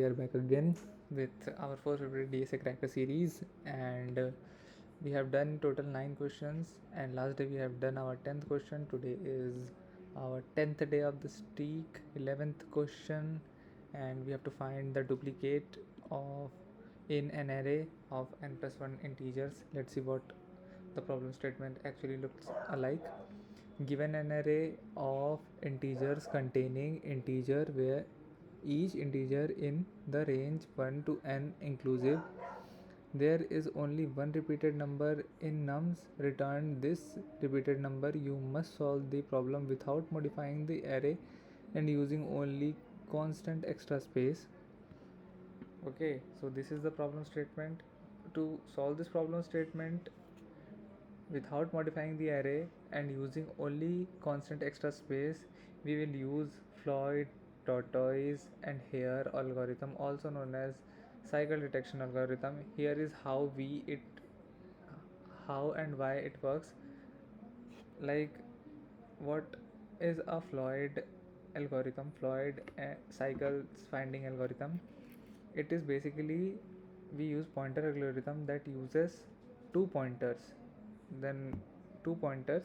we are back again with our first favorite DSA Cracker series, and we have done total 9 questions. And last day we have done our 10th question. Today is our 10th day of the streak, 11th question, and we have to find the duplicate of in an array of n plus 1 integers. Let's see what the problem statement actually looks alike. Given an array of integers containing integer where each integer in the range 1 to n inclusive, there is only one repeated number in nums, return this repeated number. You must solve the problem without modifying the array and using only constant extra space. Okay, so this is the problem statement. To solve this problem statement without modifying the array and using only constant extra space, we will use Floyd, Tortoise and Hare algorithm, also known as cycle detection algorithm. Here is how and why it works. Like, what is a Floyd algorithm? Floyd cycles finding algorithm. It is basically, we use pointer algorithm that uses two pointers, then two pointers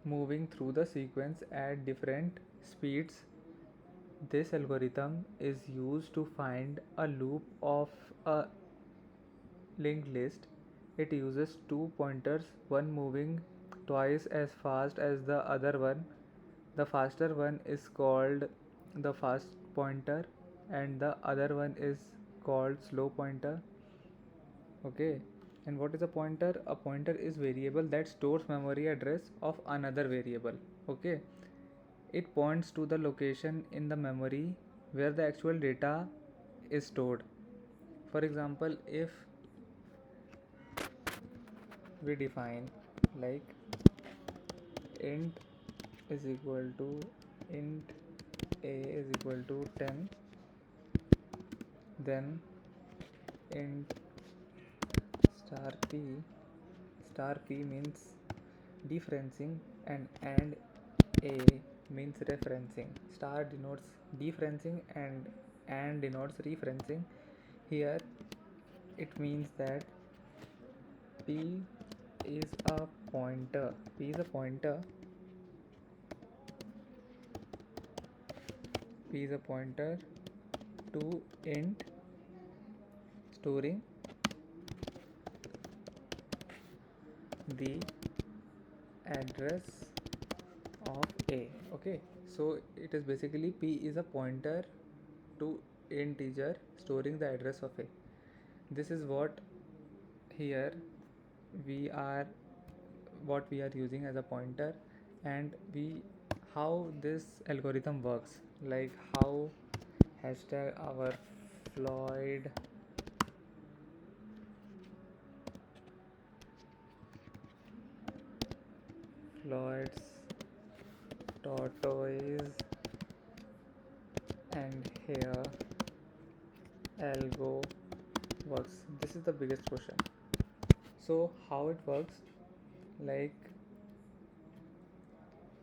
moving through the sequence at different speeds. This algorithm is used to find a loop of a linked list. It uses two pointers, one moving twice as fast as the other one. The faster one is called the fast pointer and the other one is called slow pointer. Okay, and what is a pointer? A pointer is variable that stores memory address of another variable. Okay, it points to the location in the memory where the actual data is stored. For example, if we define like int is equal to int a is equal to 10, then int star p means dereferencing and a means referencing. Star denotes dereferencing and denotes referencing. Here it means that p is a pointer. P is a pointer. P is a pointer to int storing the address of a. Okay, so it is basically p is a pointer to integer storing the address of a. This is what here we are using as a pointer, and how this algorithm works, like how hashtag our Floyd's Tortoise and Hare algo works. This is the biggest question. So how it works, like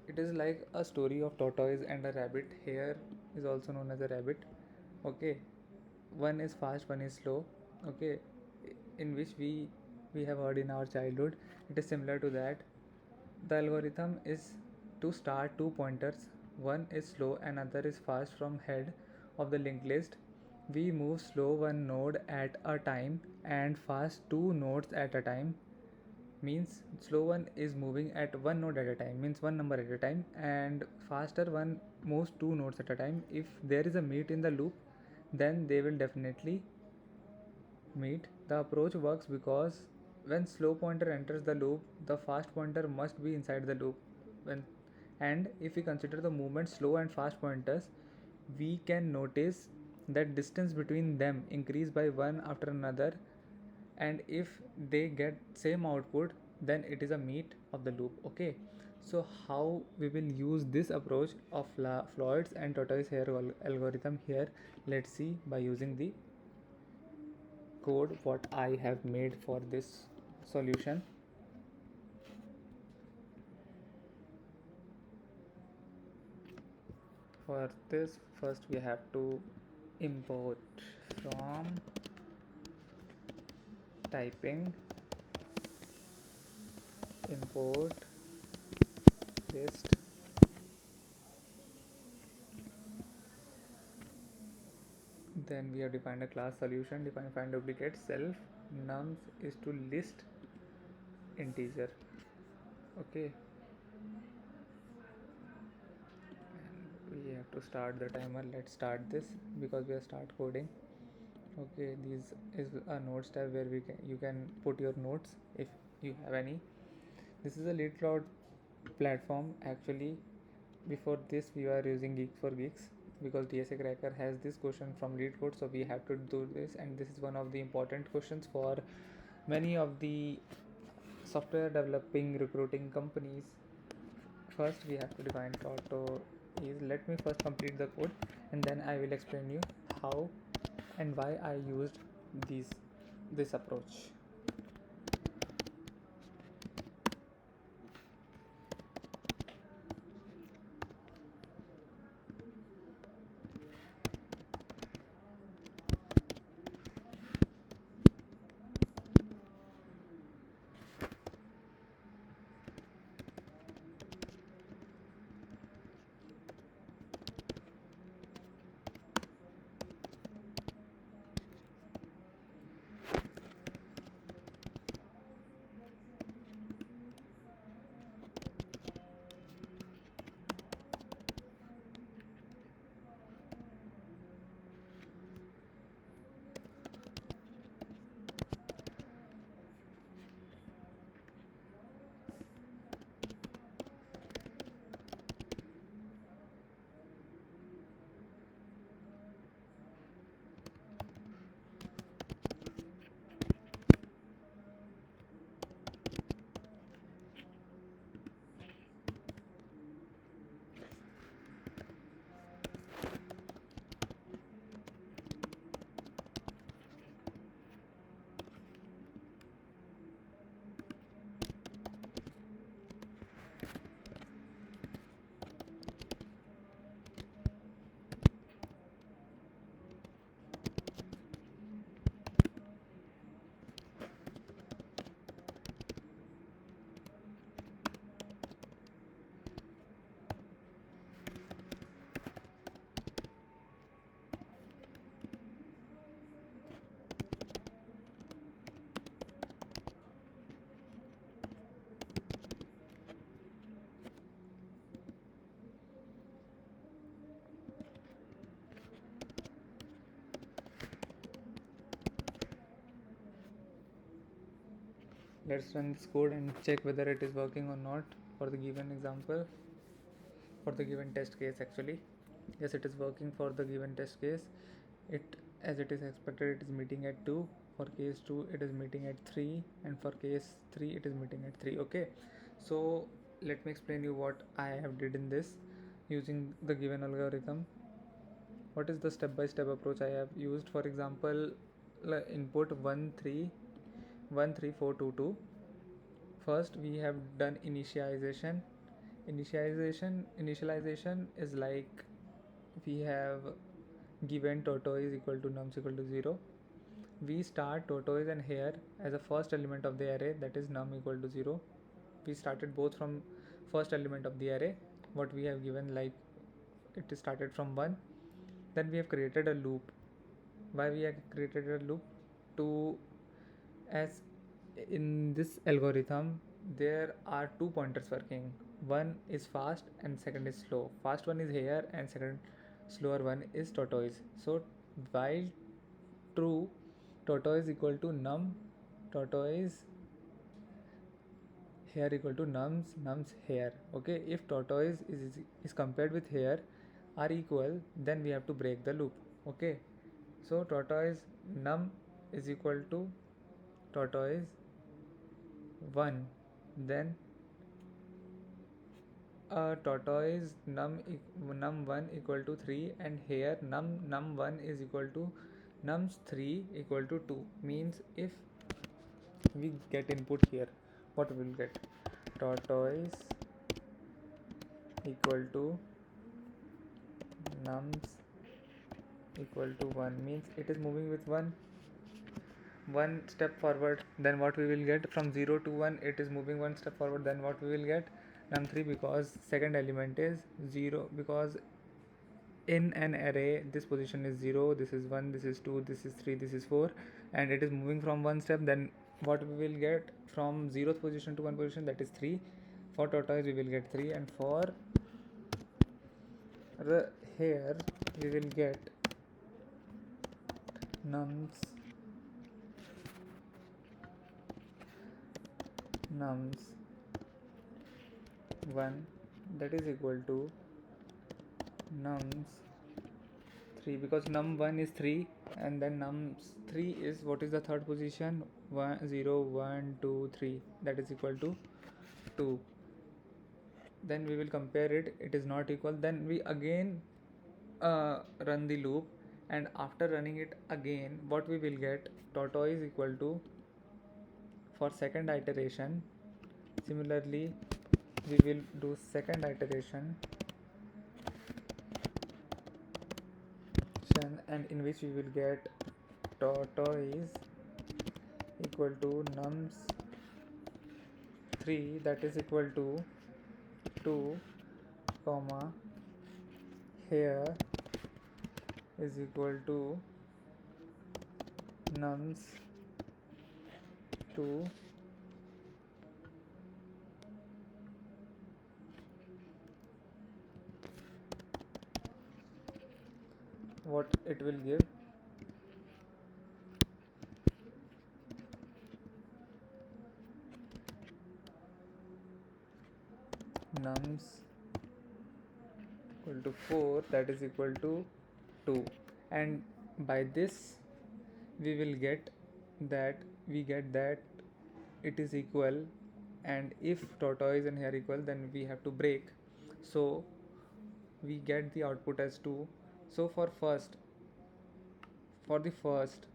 it is like a story of tortoise and a rabbit. Hare is also known as a rabbit. Okay, one is fast, one is slow. Okay, in which we have heard in our childhood. It is similar to that. The algorithm is to start two pointers. One is slow and other is fast from head of the linked list. We move slow one node at a time and fast two nodes at a time. Means slow one is moving at one node at a time, means one number at a time, and faster one moves two nodes at a time. If there is a meet in the loop, then they will definitely meet. The approach works because when slow pointer enters the loop, the fast pointer must be inside the loop. And if we consider the movement slow and fast pointers, we can notice that distance between them increase by one after another, and if they get same output, then it is a meet of the loop. Okay, so how we will use this approach of Floyd's and Tortoise Hare algorithm here? Let's see by using the code what I have made for this solution. For this, first we have to import from typing import list. Then we have defined a class solution, define find duplicate self nums is to list integer. Okay, and we have to start the timer. Let's start this because we are start coding. Okay, this is a notes tab where you can put your notes if you have any. This is a LeetCode platform. Actually, before this we were using Geek for Geeks because DSA Cracker has this question from LeetCode, so we have to do this, and this is one of the important questions for many of the software developing recruiting companies. First we have to define Tortoise. Let me first complete the code and then I will explain you how and why I used this approach. Let's run this code and check whether it is working or not for the given example, for the given test case. Actually, yes, it is working for the given test case. It, as it is expected, it is meeting at 2. For case 2 it is meeting at 3, and for case 3 it is meeting at 3. Okay, so let me explain you what I have did in this using the given algorithm. What is the step-by-step approach I have used? For example, input 13422. First we have done initialization is like we have given Tortoise equal to nums equal to 0. We start Tortoise and Hare as a first element of the array, that is num equal to 0. We started both from first element of the array, what we have given, like it is started from 1. Then we have created a loop. Why we have created a loop? To, as in this algorithm there are two pointers working. One is fast and second is slow. Fast one is Hare and second slower one is Tortoise. So while true, Tortoise equal to num, Tortoise Hare equal to nums Hare. Okay, if Tortoise is compared with Hare are equal, then we have to break the loop. Okay, so Tortoise num is equal to Tortoise 1, then Tortoise num 1 equal to 3, and here num 1 is equal to nums 3 equal to 2. Means if we get input here, what we will get? Tortoise equal to nums equal to 1 means it is moving with one step forward. Then what we will get from 0 to 1, it is moving one step forward. Then what we will get num3, because second element is 0, because in an array this position is 0, this is 1, this is 2, this is 3, this is 4, and it is moving from one step. Then what we will get from 0th position to 1 position, that is 3. For tortoise we will get 3, and for the hare we will get nums 1, that is equal to nums 3, because num1 is 3, and then nums3 is, what is the third position, 1 0 1 2 3, that is equal to 2. Then we will compare it, it is not equal. Then we again run the loop, and after running it again, what we will get, tortoise equal to, for second iteration, similarly we will do second iteration, and in which we will get tortoise equal to nums3, that is equal to 2, comma here is equal to nums2, what it will give, nums equal to 4, that is equal to 2. And by this we will get that it is equal, and if tortoise and hare equal, then we have to break, so we get the output as 2. So for the first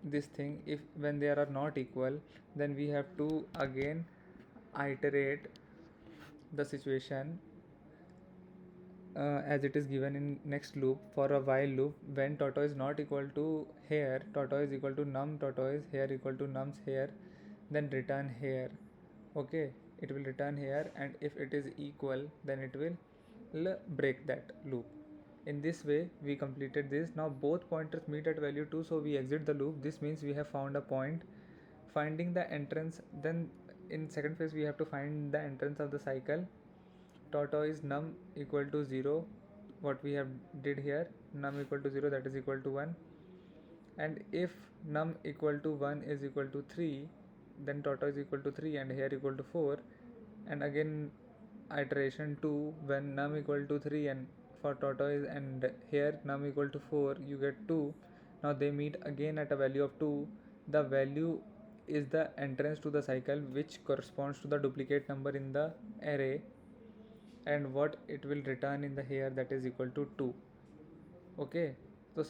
this thing, if when they are not equal, then we have to again iterate the situation as it is given in next loop. For a while loop, when tortoise not equal to hare, tortoise equal to num tortoise, hare equal to nums hare, then return hare. Okay, it will return hare, and if it is equal, then it will break that loop. In this way we completed this. Now both pointers meet at value 2, so we exit the loop. This means we have found a point. Finding the entrance, then in second phase we have to find the entrance of the cycle. Tortoise num equal to 0, what we have did here, num equal to 0, that is equal to 1, and if num equal to 1 is equal to 3, then tortoise equal to 3 and hare equal to 4, and again iteration 2, when num equal to 3 and for tortoise and hare num equal to 4, you get 2. Now they meet again at a value of 2. The value is the entrance to the cycle, which corresponds to the duplicate number in the array, and what it will return in the hare, that is equal to 2. Okay, so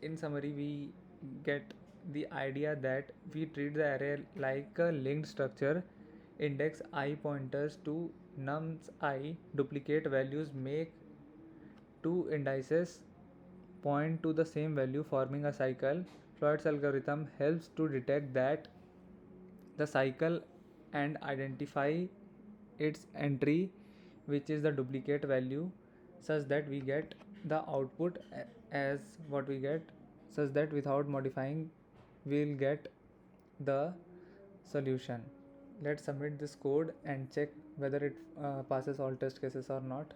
in summary we get the idea that we treat the array like a linked structure. Index I pointers to nums I, duplicate values make two indices point to the same value, forming a cycle. Floyd's algorithm helps to detect that the cycle and identify its entry, which is the duplicate value, such that we get the output as what we get, such that without modifying we'll get the solution. Let's submit this code and check whether it passes all test cases or not.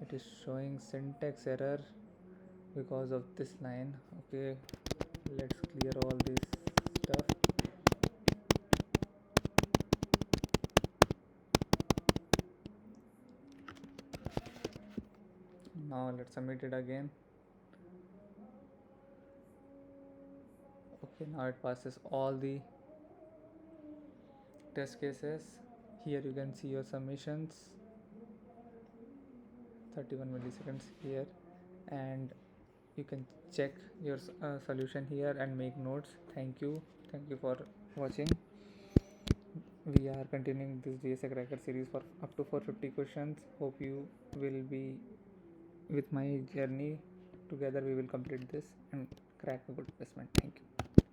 It is showing syntax error because of this line. Okay, let's clear all this stuff. Now let's submit it again. Okay, now it passes all the test cases. Here you can see your submissions, 31 milliseconds here, and you can check your solution here and make notes. Thank you for watching. we are continuing this GSA Cracker series for up to 450 questions. Hope you will be with my journey. Together we will complete this and crack a good placement. Thank you.